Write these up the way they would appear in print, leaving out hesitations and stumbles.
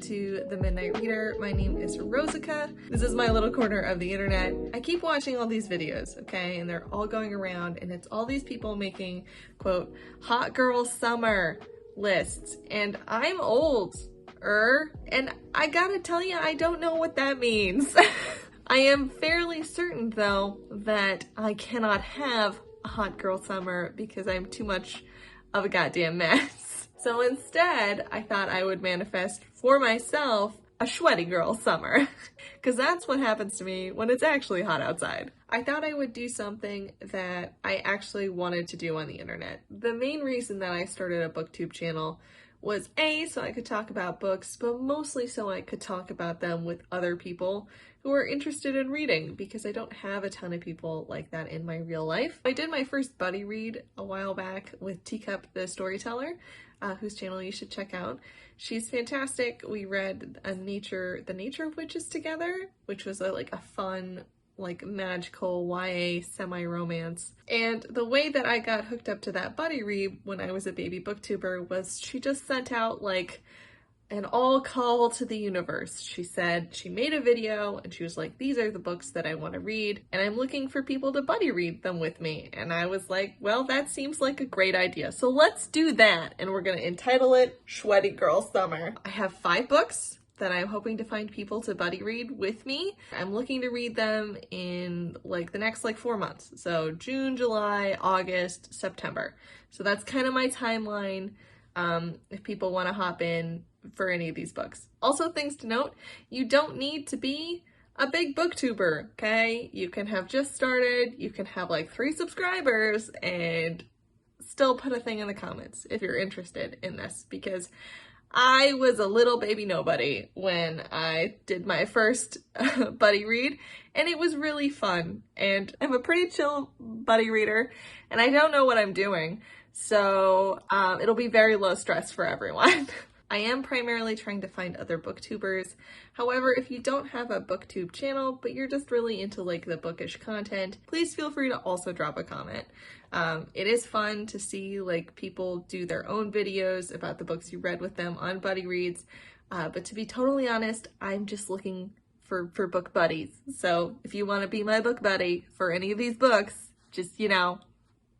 to The Midnight Reader. My name is Rosica. This is my little corner of the internet. I keep watching all these videos, okay, and they're all going around, and it's all these people making, quote, hot girl summer lists, and I'm old, and I gotta tell you, I don't know what that means. I am fairly certain, though, that I cannot have a hot girl summer because I'm too much of a goddamn mess. So instead, I thought I would manifest for myself a Schwety Girl Summer, because that's what happens to me when it's actually hot outside. I thought I would do something that I actually wanted to do on the internet. The main reason that I started a booktube channel was A, so I could talk about books, but mostly so I could talk about them with other people who are interested in reading, because I don't have a ton of people like that in my real life. I did my first buddy read a while back with Teacup the Storyteller, whose channel you should check out. She's fantastic. We read The Nature of Witches together, which was a fun, magical YA semi-romance. And the way that I got hooked up to that buddy read when I was a baby booktuber was she just sent out an all call to the universe. She said she made a video and she was like, these are the books that I want to read and I'm looking for people to buddy read them with me. And I was like, well, that seems like a great idea. So let's do that. And we're going to entitle it Schwety Girl Summer. I have 5 books that I'm hoping to find people to buddy read with me. I'm looking to read them in the next 4 months. So June, July, August, September. So that's kind of my timeline. If people want to hop in for any of these books. Also, things to note, you don't need to be a big booktuber, okay? You can have just started, you can have 3 subscribers and still put a thing in the comments if you're interested in this, because I was a little baby nobody when I did my first buddy read, and it was really fun. And I'm a pretty chill buddy reader, and I don't know what I'm doing, so it'll be very low stress for everyone. I am primarily trying to find other booktubers. However, if you don't have a booktube channel, but you're just really into the bookish content, please feel free to also drop a comment. It is fun to see people do their own videos about the books you read with them on buddy reads. But to be totally honest, I'm just looking for book buddies. So if you want to be my book buddy for any of these books, just,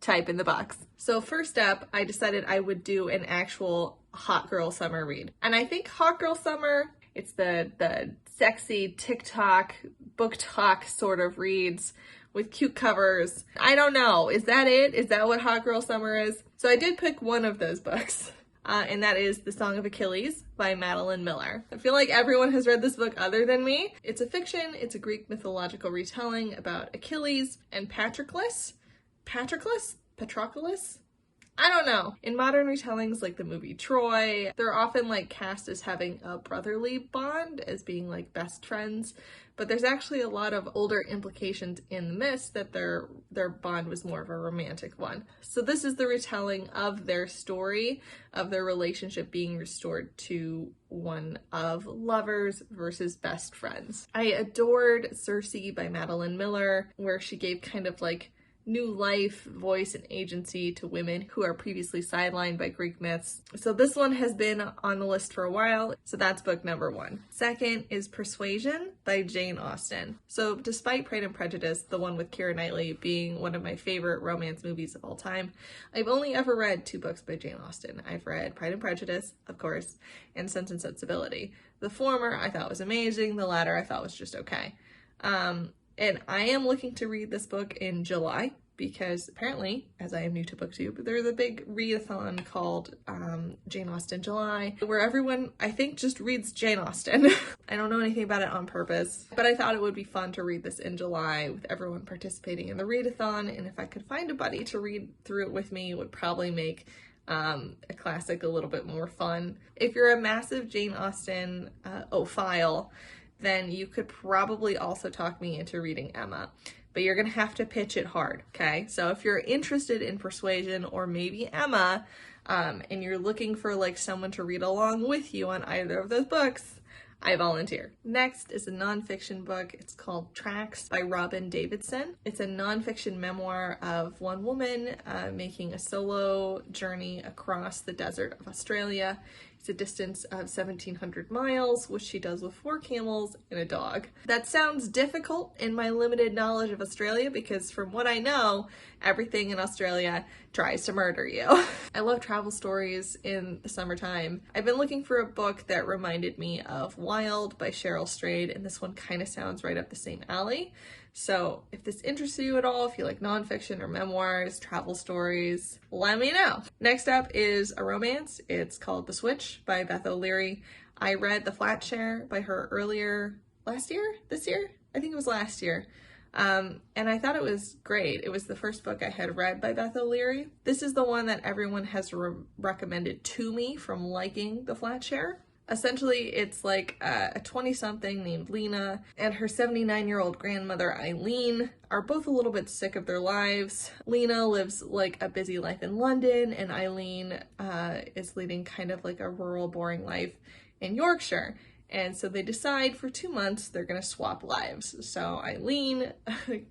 type in the box. So first up, I decided I would do an actual hot girl summer read. And I think hot girl summer, it's the sexy TikTok, book talk sort of reads with cute covers. I don't know. Is that it? Is that what hot girl summer is? So I did pick one of those books. And that is The Song of Achilles by Madeline Miller. I feel like everyone has read this book other than me. It's a fiction. It's a Greek mythological retelling about Achilles and Patroclus? I don't know. In modern retellings like the movie Troy, they're often cast as having a brotherly bond, as being best friends, but there's actually a lot of older implications in the myths that their bond was more of a romantic one. So this is the retelling of their story, of their relationship being restored to one of lovers versus best friends. I adored Circe by Madeline Miller, where she gave kind of new life, voice, and agency to women who are previously sidelined by Greek myths. So this one has been on the list for a while, so that's book number 1. Second is Persuasion by Jane Austen. So despite Pride and Prejudice, the one with Keira Knightley, being one of my favorite romance movies of all time, I've only ever read 2 books by Jane Austen. I've read Pride and Prejudice, of course, and Sense and Sensibility. The former I thought was amazing, the latter I thought was just okay. And I am looking to read this book in July because apparently, as I am new to BookTube, there's a big readathon called Jane Austen July, where everyone, I think, just reads Jane Austen. I don't know anything about it on purpose, but I thought it would be fun to read this in July with everyone participating in the readathon, and if I could find a buddy to read through it with me, it would probably make a classic a little bit more fun. If you're a massive Jane Austen ophile, then you could probably also talk me into reading Emma. But you're gonna have to pitch it hard, okay? So if you're interested in Persuasion or maybe Emma, and you're looking for someone to read along with you on either of those books, I volunteer. Next is a nonfiction book. It's called Tracks by Robyn Davidson. It's a nonfiction memoir of one woman making a solo journey across the desert of Australia. It's a distance of 1,700 miles, which she does with 4 camels and a dog. That sounds difficult in my limited knowledge of Australia because from what I know, everything in Australia tries to murder you. I love travel stories in the summertime. I've been looking for a book that reminded me of Wild by Cheryl Strayed, and this one kind of sounds right up the same alley. So if this interests you at all, if you like nonfiction or memoirs, travel stories, let me know. Next up is a romance. It's called The Switch by Beth O'Leary. I read The Flat Share by her earlier this year? I think it was last year. And I thought it was great. It was the first book I had read by Beth O'Leary. This is the one that everyone has recommended to me from liking The Flat Share. Essentially, it's like a 20-something named Lena and her 79-year-old grandmother Eileen are both a little bit sick of their lives. Lena lives like a busy life in London, and Eileen is leading kind of like a rural, boring life in Yorkshire. And so they decide for 2 months they're gonna swap lives. So Eileen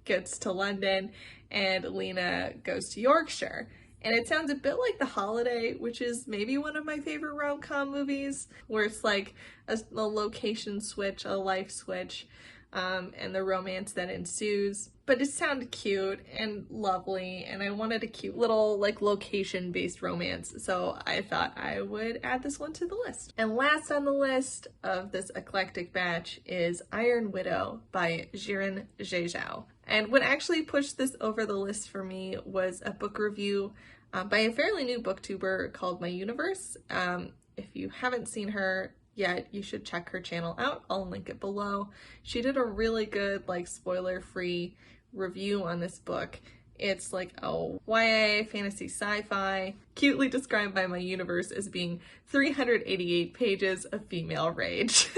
gets to London and Lena goes to Yorkshire. And it sounds a bit like The Holiday, which is maybe one of my favorite rom-com movies, where it's like a location switch, a life switch, and the romance that ensues. But it sounded cute and lovely, and I wanted a cute little like location-based romance, so I thought I would add this one to the list. And last on the list of this eclectic batch is Iron Widow by Xiran Zhao. And what actually pushed this over the list for me was a book review by a fairly new booktuber called My Universe. If you haven't seen her yet, you should check her channel out. I'll link it below. She did a really good, like, spoiler-free review on this book. It's like a YA fantasy sci-fi, cutely described by My Universe as being 388 pages of female rage.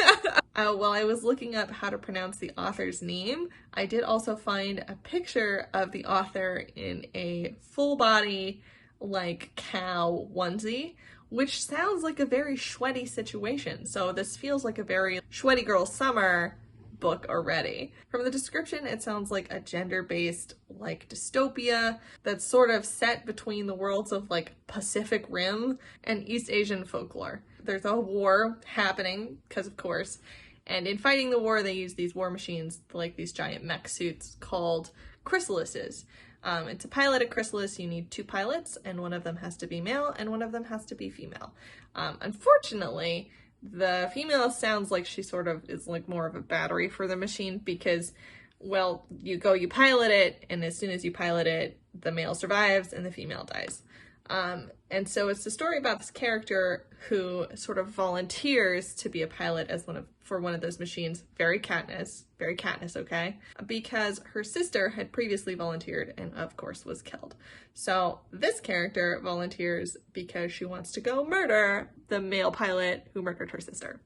While I was looking up how to pronounce the author's name, I did also find a picture of the author in a full body, like, cow onesie, which sounds like a very Schwety situation. So this feels like a very Schwety Girl Summer book already. From the description, it sounds like a gender-based, like, dystopia that's sort of set between the worlds of, like, Pacific Rim and East Asian folklore. There's a war happening, because of course, and in fighting the war, they use these war machines, like these giant mech suits called chrysalises. And to pilot a chrysalis, you need 2 pilots, and one of them has to be male, and one of them has to be female. Unfortunately, the female sounds like she sort of is like more of a battery for the machine because, well, you pilot it, and as soon as you pilot it, the male survives and the female dies. And so it's a story about this character who sort of volunteers to be a pilot as for one of those machines. Very Katniss, okay? Because her sister had previously volunteered and of course was killed. So this character volunteers because she wants to go murder the male pilot who murdered her sister.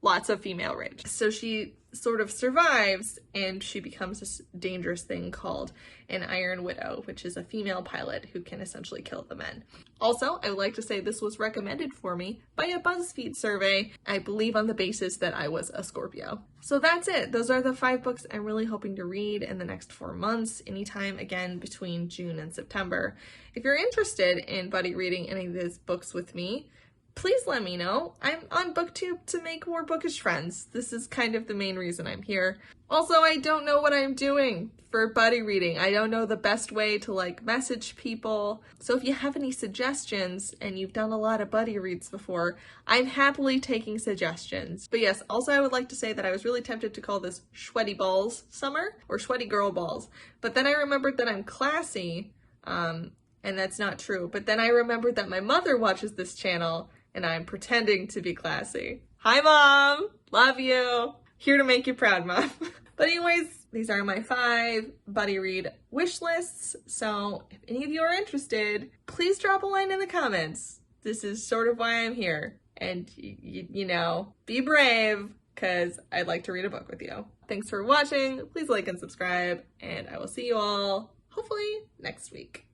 Lots of female rage. So she sort of survives and she becomes this dangerous thing called an Iron Widow, which is a female pilot who can essentially kill the men. Also, I would like to say this was recommended for me by a BuzzFeed survey, I believe on the basis that I was a Scorpio. So that's it. Those are the 5 books I'm really hoping to read in the next 4 months, anytime again between June and September. If you're interested in buddy reading any of these books with me, please let me know. I'm on BookTube to make more bookish friends. This is kind of the main reason I'm here. Also, I don't know what I'm doing for buddy reading. I don't know the best way to like message people. So if you have any suggestions and you've done a lot of buddy reads before, I'm happily taking suggestions. But yes, also I would like to say that I was really tempted to call this Schwety Balls Summer or Schwety Girl Balls. But then I remembered that I'm classy, and that's not true. But then I remembered that my mother watches this channel and I'm pretending to be classy. Hi, Mom! Love you! Here to make you proud, Mom. But anyways, these are my 5 buddy read wish lists. So if any of you are interested, please drop a line in the comments. This is sort of why I'm here. And, you know, be brave, because I'd like to read a book with you. Thanks for watching. Please like and subscribe, and I will see you all, hopefully, next week.